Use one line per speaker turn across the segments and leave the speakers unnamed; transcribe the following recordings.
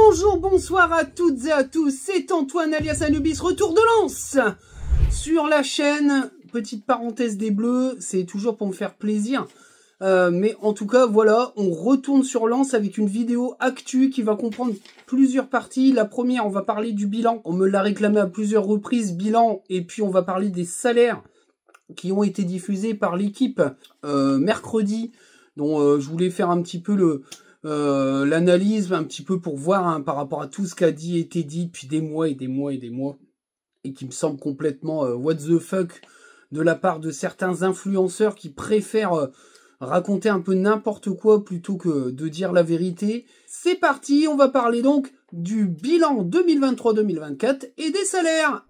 Bonjour, bonsoir à toutes et à tous, c'est Antoine alias Anubis, retour de lance sur la chaîne. Petite parenthèse des bleus, c'est toujours pour me faire plaisir. Mais en tout cas, voilà, on retourne sur Lens avec une vidéo actu qui va comprendre plusieurs parties. La première, on va parler du bilan. On me l'a réclamé à plusieurs reprises, bilan. Et puis, on va parler des salaires qui ont été diffusés par l'équipe mercredi. dont je voulais faire un petit peu l'analyse, un petit peu pour voir par rapport à tout ce qui a été dit depuis des mois et des mois et des mois. Et qui me semble complètement what the fuck de la part de certains influenceurs qui préfèrent raconter un peu n'importe quoi plutôt que de dire la vérité. C'est parti, on va parler donc du bilan 2023-2024 et des salaires.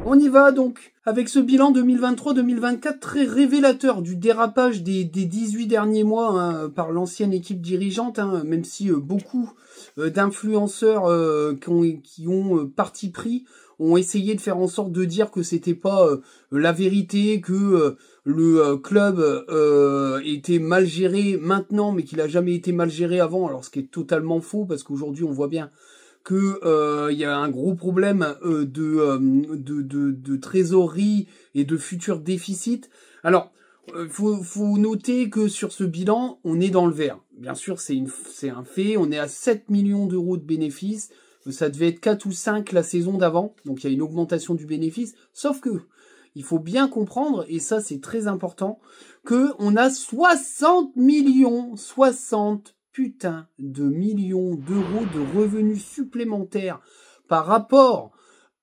On y va donc avec ce bilan 2023-2024 très révélateur du dérapage des 18 derniers mois par l'ancienne équipe dirigeante, même si beaucoup d'influenceurs qui ont parti pris ont essayé de faire en sorte de dire que c'était pas la vérité, que le club était mal géré maintenant, mais qu'il a jamais été mal géré avant, alors ce qui est totalement faux, parce qu'aujourd'hui on voit bien que y a un gros problème de trésorerie et de futurs déficits. Alors, faut noter que sur ce bilan, on est dans le vert. Bien sûr, c'est un fait. On est à 7 millions d'euros de bénéfices. Ça devait être 4 ou 5 la saison d'avant. Donc, il y a une augmentation du bénéfice. Sauf que, il faut bien comprendre, et ça, c'est très important, que on a 60 putain de millions d'euros de revenus supplémentaires par rapport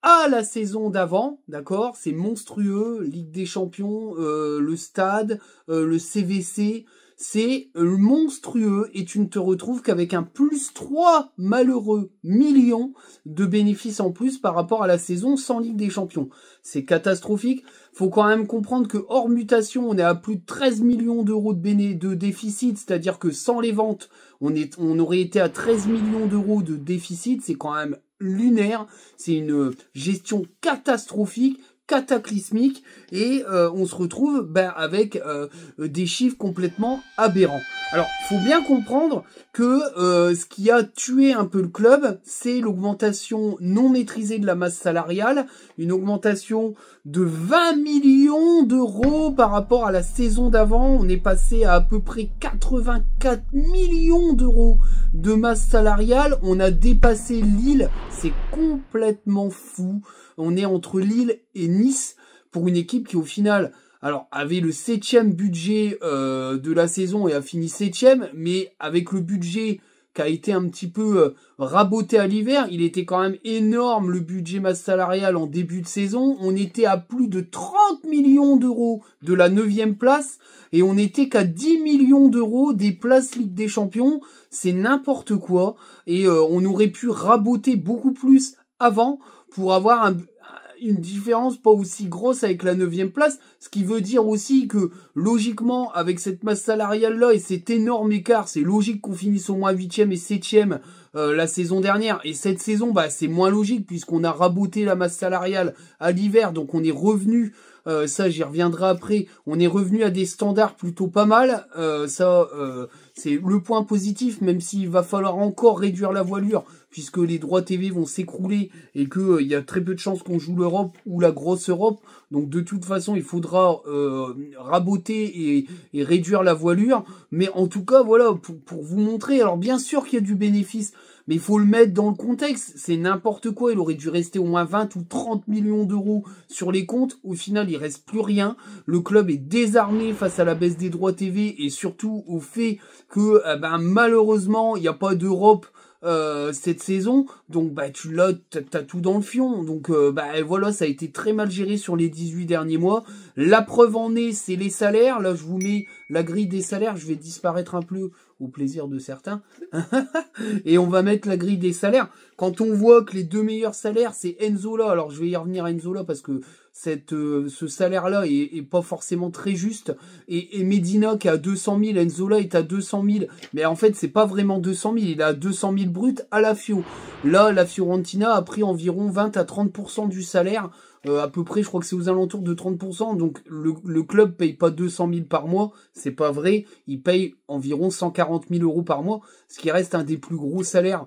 à la saison d'avant, d'accord? C'est monstrueux, Ligue des Champions, le stade, le CVC, c'est monstrueux et tu ne te retrouves qu'avec un plus 3 malheureux millions de bénéfices en plus par rapport à la saison sans Ligue des Champions. C'est catastrophique. Faut quand même comprendre que hors mutation, on est à plus de 13 millions d'euros de déficit, c'est-à-dire que sans les ventes, on aurait été à 13 millions d'euros de déficit. C'est quand même lunaire. C'est une gestion catastrophique, cataclysmique, et on se retrouve avec des chiffres complètement aberrants. Alors, faut bien comprendre que ce qui a tué un peu le club, c'est l'augmentation non maîtrisée de la masse salariale, une augmentation de 20 millions d'euros par rapport à la saison d'avant. On est passé à peu près 84 millions d'euros de masse salariale. On a dépassé Lille, c'est complètement fou. On est entre Lille et Nice pour une équipe qui au final avait le 7e budget de la saison et a fini 7e, mais avec le budget qui a été un petit peu raboté à l'hiver, il était quand même énorme le budget masse salariale en début de saison. On était à plus de 30 millions d'euros de la 9e place et on était qu'à 10 millions d'euros des places Ligue des Champions. C'est n'importe quoi et on aurait pu raboter beaucoup plus avant pour avoir une différence pas aussi grosse avec la 9e place, ce qui veut dire aussi que, logiquement, avec cette masse salariale-là et cet énorme écart, c'est logique qu'on finisse au moins 8e et 7e la saison dernière, et cette saison, c'est moins logique puisqu'on a raboté la masse salariale à l'hiver, donc on est revenu, ça j'y reviendrai après, on est revenu à des standards plutôt pas mal, c'est le point positif, même s'il va falloir encore réduire la voilure, puisque les droits TV vont s'écrouler et que il y a très peu de chances qu'on joue l'Europe ou la grosse Europe. Donc de toute façon, il faudra raboter et réduire la voilure. Mais en tout cas, voilà, pour vous montrer. Alors bien sûr qu'il y a du bénéfice, mais il faut le mettre dans le contexte. C'est n'importe quoi. Il aurait dû rester au moins 20 ou 30 millions d'euros sur les comptes. Au final, il reste plus rien. Le club est désarmé face à la baisse des droits TV et surtout au fait que malheureusement, il n'y a pas d'Europe cette saison, donc t'as tout dans le fion, donc voilà, ça a été très mal géré sur les 18 derniers mois. La preuve en est, c'est les salaires. Là je vous mets la grille des salaires, je vais disparaître un peu au plaisir de certains et on va mettre la grille des salaires. Quand on voit que les deux meilleurs salaires c'est Enzola, alors je vais y revenir à Enzola parce que ce salaire-là est pas forcément très juste. Et Medina qui est à 200 000, Enzola est à 200 000. Mais en fait, c'est pas vraiment 200 000. Il est à 200 000 brut à la Fio. Là, la Fiorentina a pris environ 20 à 30% du salaire à peu près, je crois que c'est aux alentours de 30%. Donc le club paye pas 200 000 par mois, c'est pas vrai. Il paye environ 140 000 euros par mois, ce qui reste un des plus gros salaires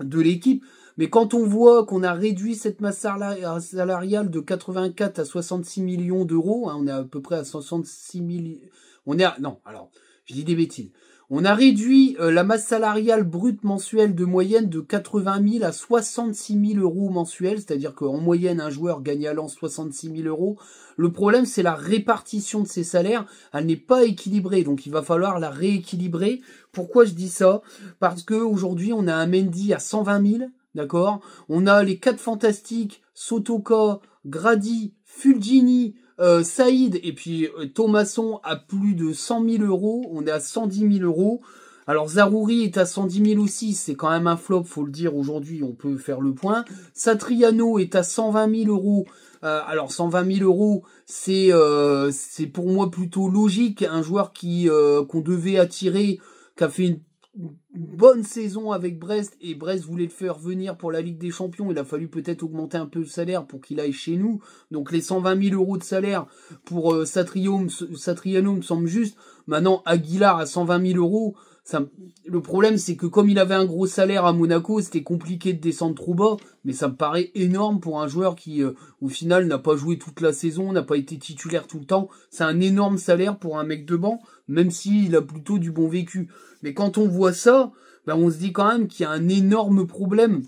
de l'équipe. Mais quand on voit qu'on a réduit cette masse salariale de 84 à 66 millions d'euros, hein, on est à peu près à 66 millions... Non, alors, je dis des bêtises. On a réduit la masse salariale brute mensuelle de moyenne de 80 000 à 66 000 euros mensuels, c'est-à-dire qu'en moyenne, un joueur gagne allant 66 000 euros. Le problème, c'est la répartition de ces salaires. Elle n'est pas équilibrée, donc il va falloir la rééquilibrer. Pourquoi je dis ça? Parce que aujourd'hui, on a un Mendy à 120 000, d'accord? On a les 4 fantastiques, Sotoka, Grady, Fulgini, Saïd et puis Thomasson à plus de 100 000 euros, on est à 110 000 euros. Alors Zaroury est à 110 000 aussi, c'est quand même un flop, faut le dire aujourd'hui, on peut faire le point. Satriano est à 120 000 euros. Alors 120 000 euros, c'est pour moi plutôt logique, un joueur qu'on devait attirer, qui a fait une bonne saison avec Brest, et Brest voulait le faire venir pour la Ligue des Champions. Il a fallu peut-être augmenter un peu le salaire pour qu'il aille chez nous. Donc les 120 000 euros de salaire pour Satriano me semble juste. Maintenant, Aguilar à 120 000 euros, le problème c'est que comme il avait un gros salaire à Monaco, c'était compliqué de descendre trop bas, mais ça me paraît énorme pour un joueur qui, au final, n'a pas joué toute la saison, n'a pas été titulaire tout le temps. C'est un énorme salaire pour un mec de banc, même s'il a plutôt du bon vécu. Mais quand on voit ça, ben on se dit quand même qu'il y a un énorme problème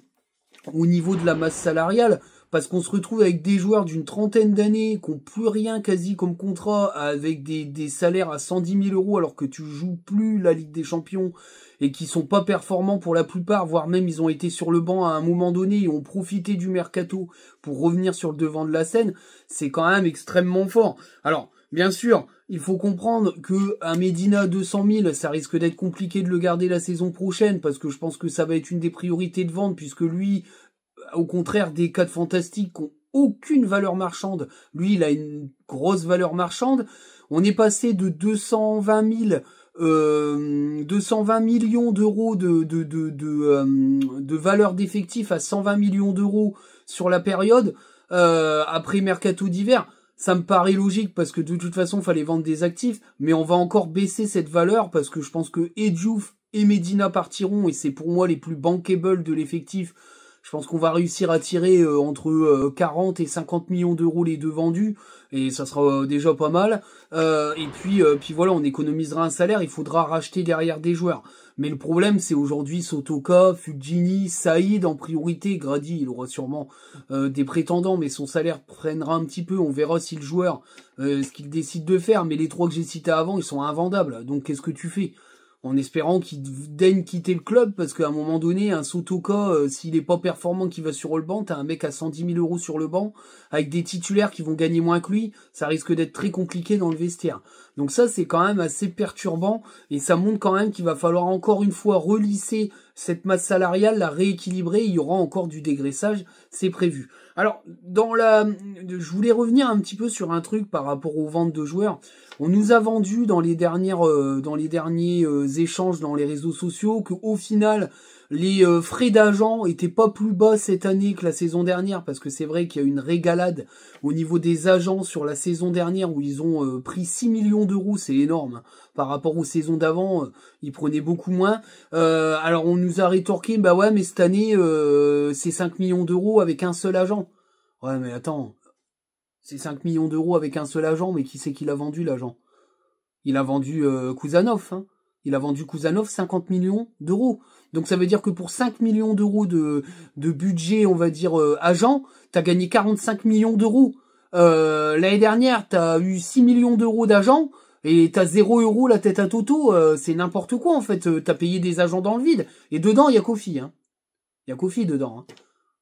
au niveau de la masse salariale, parce qu'on se retrouve avec des joueurs d'une trentaine d'années qui n'ont plus rien quasi comme contrat, avec des salaires à 110 000 euros alors que tu joues plus la Ligue des Champions et qui sont pas performants pour la plupart, voire même ils ont été sur le banc à un moment donné et ont profité du mercato pour revenir sur le devant de la scène. C'est quand même extrêmement fort. Alors, bien sûr, il faut comprendre que un Medina à 200 000, ça risque d'être compliqué de le garder la saison prochaine, parce que je pense que ça va être une des priorités de vente, puisque lui, au contraire des 4 fantastiques qui ont aucune valeur marchande, lui, il a une grosse valeur marchande. On est passé de 220 millions d'euros de valeur d'effectif à 120 millions d'euros sur la période, après mercato d'hiver. Ça me paraît logique parce que de toute façon, il fallait vendre des actifs, mais on va encore baisser cette valeur parce que je pense que Diouf et Medina partiront et c'est pour moi les plus bankable de l'effectif. Je pense qu'on va réussir à tirer entre 40 et 50 millions d'euros les deux vendus et ça sera déjà pas mal. Et puis voilà, on économisera un salaire, il faudra racheter derrière des joueurs. Mais le problème, c'est aujourd'hui Sotoka, Fulgini, Saïd en priorité. Grady, il aura sûrement des prétendants, mais son salaire freinera un petit peu. On verra si le joueur, ce qu'il décide de faire. Mais les 3 que j'ai cités avant, ils sont invendables. Donc qu'est-ce que tu fais? En espérant qu'il daigne quitter le club, parce qu'à un moment donné, un Sotoka, s'il est pas performant, qui va sur le banc, t'as un mec à 110 000 euros sur le banc, avec des titulaires qui vont gagner moins que lui, ça risque d'être très compliqué dans le vestiaire. Donc ça, c'est quand même assez perturbant, et ça montre quand même qu'il va falloir encore une fois relisser cette masse salariale, la rééquilibrer, il y aura encore du dégraissage, c'est prévu. Alors, je voulais revenir un petit peu sur un truc par rapport aux ventes de joueurs. On nous a vendu dans les derniers échanges dans les réseaux sociaux qu'au final, les frais d'agent étaient pas plus bas cette année que la saison dernière, parce que c'est vrai qu'il y a une régalade au niveau des agents sur la saison dernière où ils ont pris 6 millions d'euros, c'est énorme. Par rapport aux saisons d'avant, ils prenaient beaucoup moins. Alors on nous a rétorqué, bah ouais, mais cette année, c'est 5 millions d'euros avec un seul agent. Ouais, mais attends, c'est 5 millions d'euros avec un seul agent, mais qui c'est qui l'a vendu, l'agent? Il a vendu Kuzanov, hein. Il a vendu Kuzanov 50 millions d'euros. Donc ça veut dire que pour 5 millions d'euros de budget, on va dire, agent, t'as gagné 45 millions d'euros. L'année dernière, t'as eu 6 millions d'euros d'agents, et t'as 0 euros la tête à Toto. C'est n'importe quoi, en fait. T'as payé des agents dans le vide. Et dedans, il y a Kofi, hein. Il y a Kofi dedans,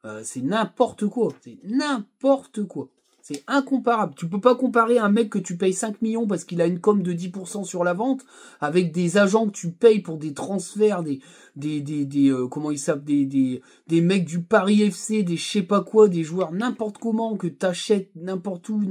hein. C'est n'importe quoi. C'est n'importe quoi. C'est incomparable. Tu peux pas comparer un mec que tu payes 5 millions parce qu'il a une com de 10% sur la vente avec des agents que tu payes pour des transferts, comment ils s'appellent, des mecs du Paris FC, des je sais pas quoi, des joueurs n'importe comment que t'achètes n'importe où,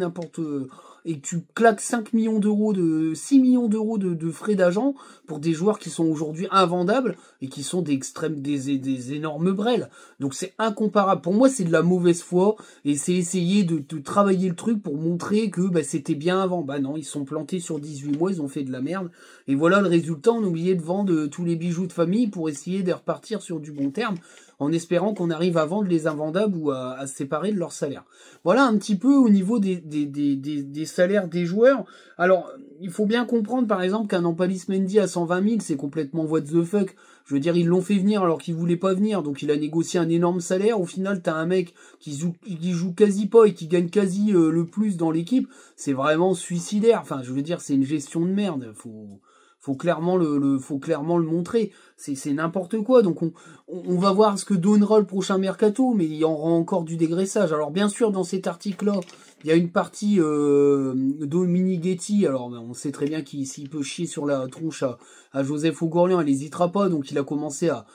et que tu claques 5 millions d'euros 6 millions d'euros de frais d'agent pour des joueurs qui sont aujourd'hui invendables et qui sont des énormes brels. Donc c'est incomparable. Pour moi, c'est de la mauvaise foi et c'est essayer de travailler le truc pour montrer que bah, c'était bien avant. Bah non, ils sont plantés sur 18 mois, ils ont fait de la merde. Et voilà le résultat, on a oublié de vendre tous les bijoux de famille pour essayer de repartir sur du bon terme, en espérant qu'on arrive à vendre les invendables ou à se séparer de leur salaire. Voilà un petit peu au niveau des salaires des joueurs. Alors, il faut bien comprendre par exemple qu'un Nampalys Mendy à 120 000, c'est complètement what the fuck. Je veux dire, ils l'ont fait venir alors qu'il voulait pas venir, donc il a négocié un énorme salaire. Au final, t'as un mec qui joue quasi pas et qui gagne quasi le plus dans l'équipe. C'est vraiment suicidaire. Enfin, je veux dire, c'est une gestion de merde. Faut clairement le montrer. C'est n'importe quoi. Donc on va voir ce que donnera le prochain mercato, mais il y aura encore du dégraissage. Alors bien sûr, dans cet article-là, il y a une partie Dominique Guetti. Alors on sait très bien qu'il s'il peut chier sur la tronche à Joseph Oughourlian, il n'hésitera pas. Donc il a commencé à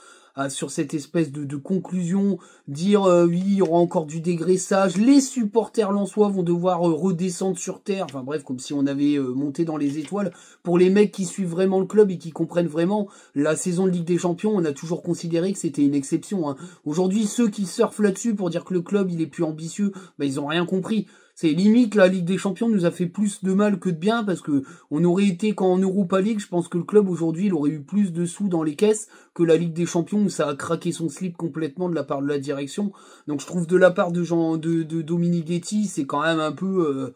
sur cette espèce de conclusion, dire oui, il y aura encore du dégraissage, les supporters lensois vont devoir redescendre sur terre, enfin bref, comme si on avait monté dans les étoiles. Pour les mecs qui suivent vraiment le club et qui comprennent vraiment la saison de Ligue des Champions, on a toujours considéré que c'était une exception. Hein. Aujourd'hui, ceux qui surfent là-dessus pour dire que le club il est plus ambitieux, bah, ils ont rien compris. C'est limite, la Ligue des Champions nous a fait plus de mal que de bien, parce que on aurait été qu'en Europa League, je pense que le club aujourd'hui, il aurait eu plus de sous dans les caisses que la Ligue des Champions, où ça a craqué son slip complètement de la part de la direction. Donc je trouve de la part de Dominique Guetti, c'est quand même un peu...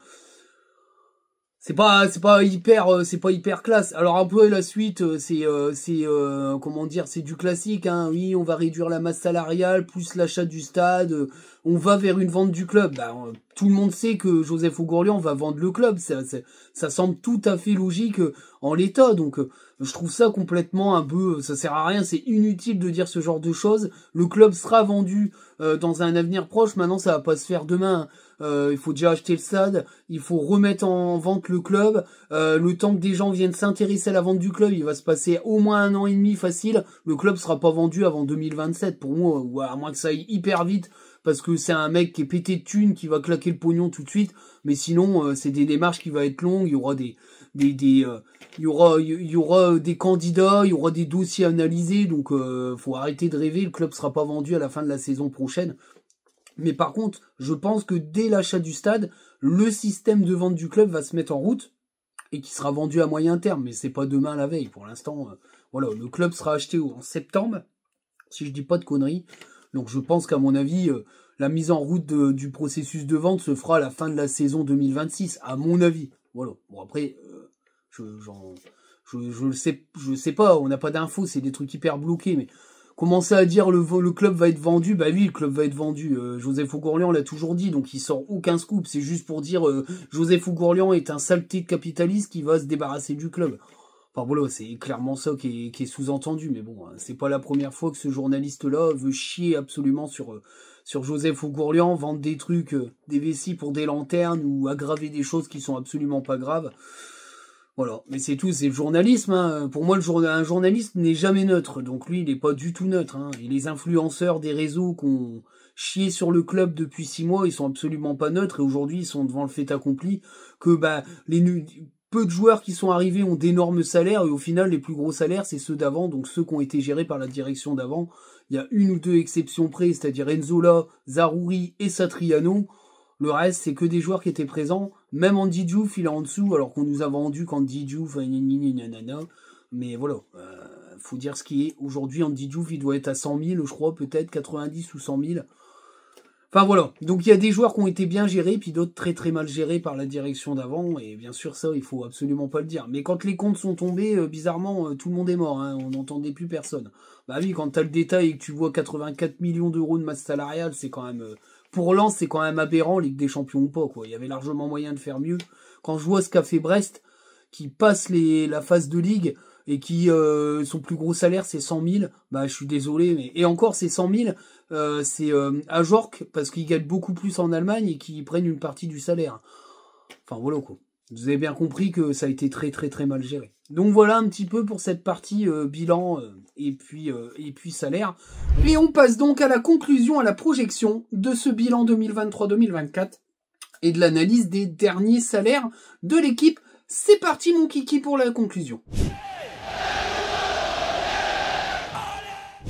c'est pas hyper classe. Alors un peu la suite, comment dire, c'est du classique, hein. Oui, on va réduire la masse salariale plus l'achat du stade, on va vers une vente du club. Bah, tout le monde sait que Joseph Oughourlian va vendre le club, ça semble tout à fait logique en l'état. Donc je trouve ça complètement un peu, ça sert à rien, c'est inutile de dire ce genre de choses. Le club sera vendu dans un avenir proche. Maintenant, ça va pas se faire demain. Il faut déjà acheter le stade, il faut remettre en vente le club, le temps que des gens viennent s'intéresser à la vente du club, il va se passer au moins 1 an et demi facile, le club sera pas vendu avant 2027 pour moi, ou à moins que ça aille hyper vite, parce que c'est un mec qui est pété de thunes, qui va claquer le pognon tout de suite, mais sinon c'est des démarches qui vont être longues, il y aura il y aura des candidats, il y aura des dossiers analysés, donc faut arrêter de rêver, le club sera pas vendu à la fin de la saison prochaine. Mais par contre, je pense que dès l'achat du stade, le système de vente du club va se mettre en route et qui sera vendu à moyen terme. Mais c'est pas demain la veille. Pour l'instant, voilà, le club sera acheté en septembre, si je dis pas de conneries. Donc je pense qu'à mon avis, la mise en route du processus de vente se fera à la fin de la saison 2026, à mon avis. Voilà. Bon après, je le sais pas. On n'a pas d'infos, c'est des trucs hyper bloqués, mais commencer à dire le club va être vendu, bah oui, le club va être vendu. Joseph Oughourlian l'a toujours dit, donc il sort aucun scoop. C'est juste pour dire Joseph Oughourlian est un saleté de capitaliste qui va se débarrasser du club. Enfin voilà, c'est clairement ça qui est sous-entendu. Mais bon, c'est pas la première fois que ce journaliste-là veut chier absolument sur Joseph Oughourlian, vendre des trucs, des vessies pour des lanternes ou aggraver des choses qui sont absolument pas graves. Voilà, mais c'est tout, c'est le journalisme. Hein. Pour moi, un journaliste n'est jamais neutre, donc lui, il n'est pas du tout neutre. Hein. Et les influenceurs des réseaux qui ont chié sur le club depuis 6 mois, ils sont absolument pas neutres, et aujourd'hui, ils sont devant le fait accompli que bah peu de joueurs qui sont arrivés ont d'énormes salaires, et au final, les plus gros salaires, c'est ceux d'avant, donc ceux qui ont été gérés par la direction d'avant. Il y a une ou deux exceptions près, c'est-à-dire Enzola, Zaroury et Satriano. Le reste, c'est que des joueurs qui étaient présents. Même Andy Diouf, il est en dessous, alors qu'on nous a vendu qu'Andy Diouf, nanana. Mais voilà, faut dire ce qui est. Aujourd'hui, Andy Diouf, il doit être à 100 000, je crois, peut-être 90 ou 100 000. Enfin voilà, donc il y a des joueurs qui ont été bien gérés, puis d'autres très très mal gérés par la direction d'avant, et bien sûr ça, il faut absolument pas le dire. Mais quand les comptes sont tombés, bizarrement, tout le monde est mort, hein, on n'entendait plus personne. Bah oui, quand t'as le détail et que tu vois 84 millions d'euros de masse salariale, c'est quand même... pour Lens, c'est quand même aberrant, Ligue des Champions ou pas, quoi. Il y avait largement moyen de faire mieux. Quand je vois ce qu'a fait Brest, qui passe la phase de Ligue, et qui, son plus gros salaire, c'est 100 000, bah, je suis désolé, mais, et encore, c'est 100 000, c'est, à Jork, parce qu'ils gagnent beaucoup plus en Allemagne, et qu'ils prennent une partie du salaire. Enfin, voilà, quoi. Vous avez bien compris que ça a été très, très, très mal géré. Donc voilà un petit peu pour cette partie bilan et puis salaire. Et on passe donc à la conclusion, à la projection de ce bilan 2023-2024. et de l'analyse des derniers salaires de l'équipe. C'est parti mon kiki pour la conclusion.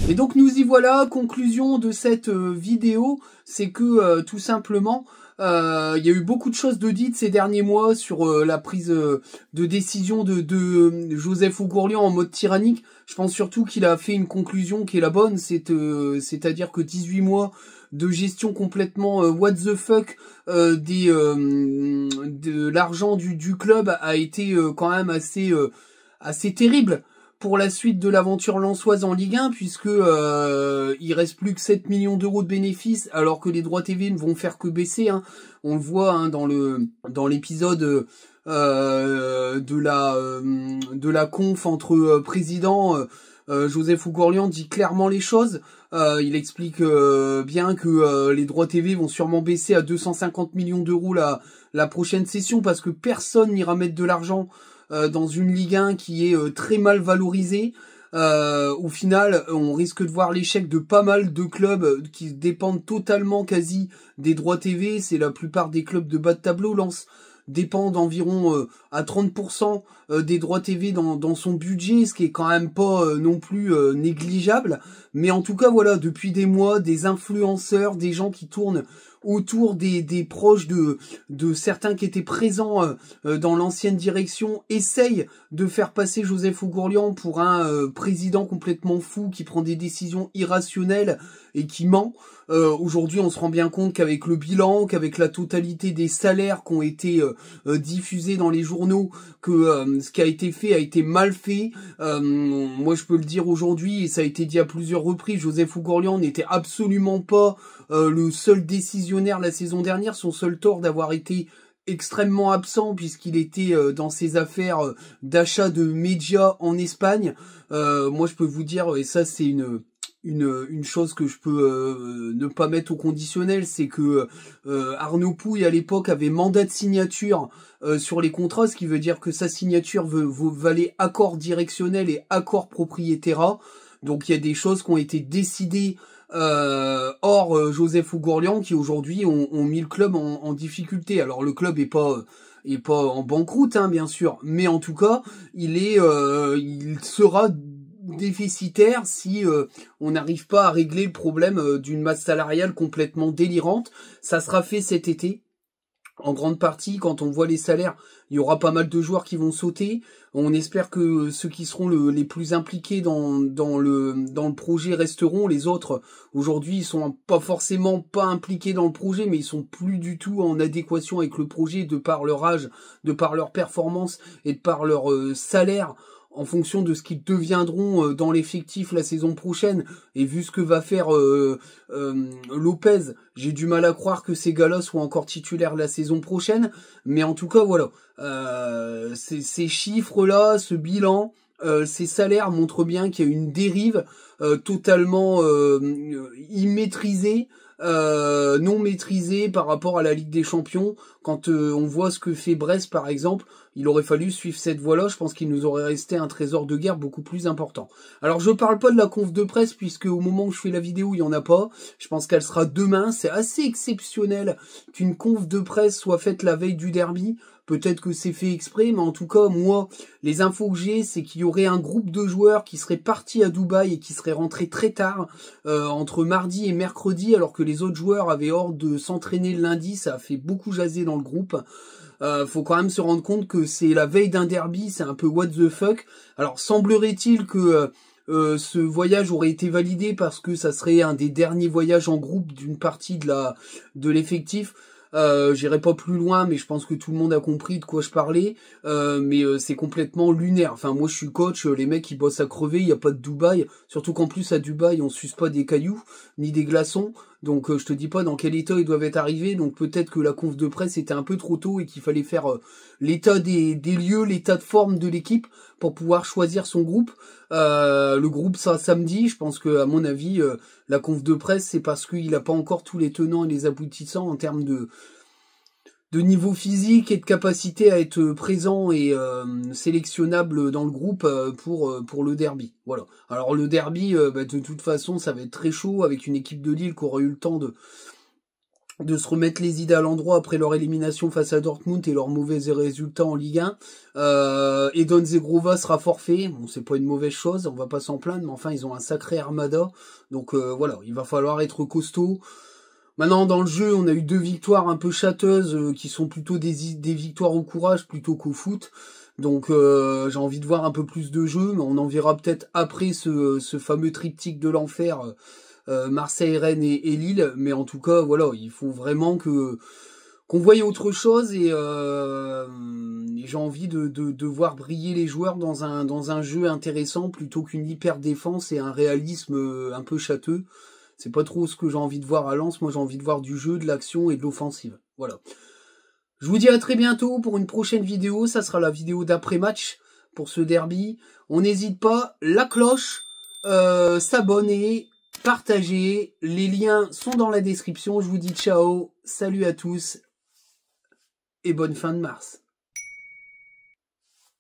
Et donc nous y voilà, conclusion de cette vidéo, c'est que tout simplement, il y a eu beaucoup de choses de dites ces derniers mois sur la prise de décision de Joseph Oughourlian en mode tyrannique. Je pense surtout qu'il a fait une conclusion qui est la bonne, c'est-à-dire que 18 mois de gestion complètement what the fuck de l'argent du club a été quand même assez terrible pour la suite de l'aventure lensoise en Ligue 1, puisque il reste plus que 7 millions d'euros de bénéfices, alors que les droits TV ne vont faire que baisser. Hein. On le voit hein, dans l'épisode de la conf entre présidents. Joseph Oughourlian dit clairement les choses. Il explique bien que les droits TV vont sûrement baisser à 250 millions d'euros la prochaine session, parce que personne n'ira mettre de l'argent dans une Ligue 1 qui est très mal valorisée. Au final, on risque de voir l'échec de pas mal de clubs qui dépendent totalement quasi des droits TV. C'est la plupart des clubs de bas de tableau. Lens dépend d'environ à 30% des droits TV dans son budget, ce qui est quand même pas non plus négligeable. Mais en tout cas, voilà, depuis des mois, des influenceurs, des gens qui tournent autour des proches de certains qui étaient présents dans l'ancienne direction essayent de faire passer Joseph Oughourlian pour un président complètement fou qui prend des décisions irrationnelles et qui ment. Aujourd'hui, on se rend bien compte qu'avec le bilan, qu'avec la totalité des salaires qui ont été diffusés dans les journaux, que ce qui a été fait a été mal fait. Moi, je peux le dire aujourd'hui, et ça a été dit à plusieurs reprises, Joseph Oughourlian n'était absolument pas le seul décisionnaire la saison dernière. Son seul tort d'avoir été extrêmement absent, puisqu'il était dans ses affaires d'achat de médias en Espagne. Moi, je peux vous dire, et ça c'est une chose que je peux ne pas mettre au conditionnel, c'est que Arnaud Pouille à l'époque avait mandat de signature sur les contrats, ce qui veut dire que sa signature valait accord directionnel et accord propriétaire. Donc il y a des choses qui ont été décidées hors Joseph Oughourlian qui aujourd'hui ont mis le club en difficulté. Alors le club est pas en banqueroute hein, bien sûr, mais en tout cas il sera déficitaire si on n'arrive pas à régler le problème d'une masse salariale complètement délirante. Ça sera fait cet été. En grande partie, quand on voit les salaires, il y aura pas mal de joueurs qui vont sauter. On espère que ceux qui seront les plus impliqués dans le projet resteront. Les autres, aujourd'hui, ils sont pas forcément pas impliqués dans le projet, mais ils sont plus du tout en adéquation avec le projet de par leur âge, de par leur performance et de par leur salaire, en fonction de ce qu'ils deviendront dans l'effectif la saison prochaine. Et vu ce que va faire Lopez, j'ai du mal à croire que ces gars-là soient encore titulaires la saison prochaine. Mais en tout cas, voilà, ces chiffres-là, ce bilan, ces salaires montrent bien qu'il y a une dérive totalement immaîtrisée, non maîtrisée par rapport à la Ligue des Champions. Quand on voit ce que fait Brest par exemple, il aurait fallu suivre cette voie-là. Je pense qu'il nous aurait resté un trésor de guerre beaucoup plus important. Alors je parle pas de la conf de presse, puisque au moment où je fais la vidéo il y en a pas. Je pense qu'elle sera demain. C'est assez exceptionnel qu'une conf de presse soit faite la veille du derby. Peut-être que c'est fait exprès, mais en tout cas, moi, les infos que j'ai, c'est qu'il y aurait un groupe de joueurs qui serait parti à Dubaï et qui serait rentré très tard, entre mardi et mercredi, alors que les autres joueurs avaient ordre de s'entraîner le lundi. Ça a fait beaucoup jaser dans le groupe. Faut quand même se rendre compte que c'est la veille d'un derby, c'est un peu what the fuck. Alors, semblerait-il que ce voyage aurait été validé parce que ça serait un des derniers voyages en groupe d'une partie de l'effectif. J'irai pas plus loin, mais je pense que tout le monde a compris de quoi je parlais. Mais c'est complètement lunaire. Enfin, moi je suis coach, les mecs ils bossent à crever, il y a pas de Dubaï. Surtout qu'en plus à Dubaï on suce pas des cailloux ni des glaçons. Donc je te dis pas dans quel état ils doivent être arrivés. Donc peut-être que la conf de presse était un peu trop tôt et qu'il fallait faire l'état des lieux, l'état de forme de l'équipe pour pouvoir choisir son groupe. Le groupe ça samedi. Je pense que à mon avis la conf de presse c'est parce qu'il a pas encore tous les tenants et les aboutissants en termes de niveau physique et de capacité à être présent et sélectionnable dans le groupe pour le derby. Voilà. Alors le derby, de toute façon, ça va être très chaud avec une équipe de Lille qui aura eu le temps de se remettre les idées à l'endroit après leur élimination face à Dortmund et leurs mauvais résultats en Ligue 1. Edon Zegrova sera forfait. Bon, c'est pas une mauvaise chose, on va pas s'en plaindre, mais enfin, ils ont un sacré armada. Donc voilà, il va falloir être costaud. Maintenant, dans le jeu, on a eu 2 victoires un peu châteuses qui sont plutôt des victoires au courage plutôt qu'au foot. Donc j'ai envie de voir un peu plus de jeu, mais on en verra peut-être après ce fameux triptyque de l'enfer. Marseille, Rennes et Lille, mais en tout cas, voilà, il faut vraiment qu'on voie autre chose et j'ai envie de voir briller les joueurs dans un jeu intéressant plutôt qu'une hyper défense et un réalisme un peu châteux. C'est pas trop ce que j'ai envie de voir à Lens. Moi, j'ai envie de voir du jeu, de l'action et de l'offensive. Voilà. Je vous dis à très bientôt pour une prochaine vidéo. Ça sera la vidéo d'après-match pour ce derby. On n'hésite pas, la cloche, s'abonner, partager. Les liens sont dans la description. Je vous dis ciao, salut à tous et bonne fin de mars.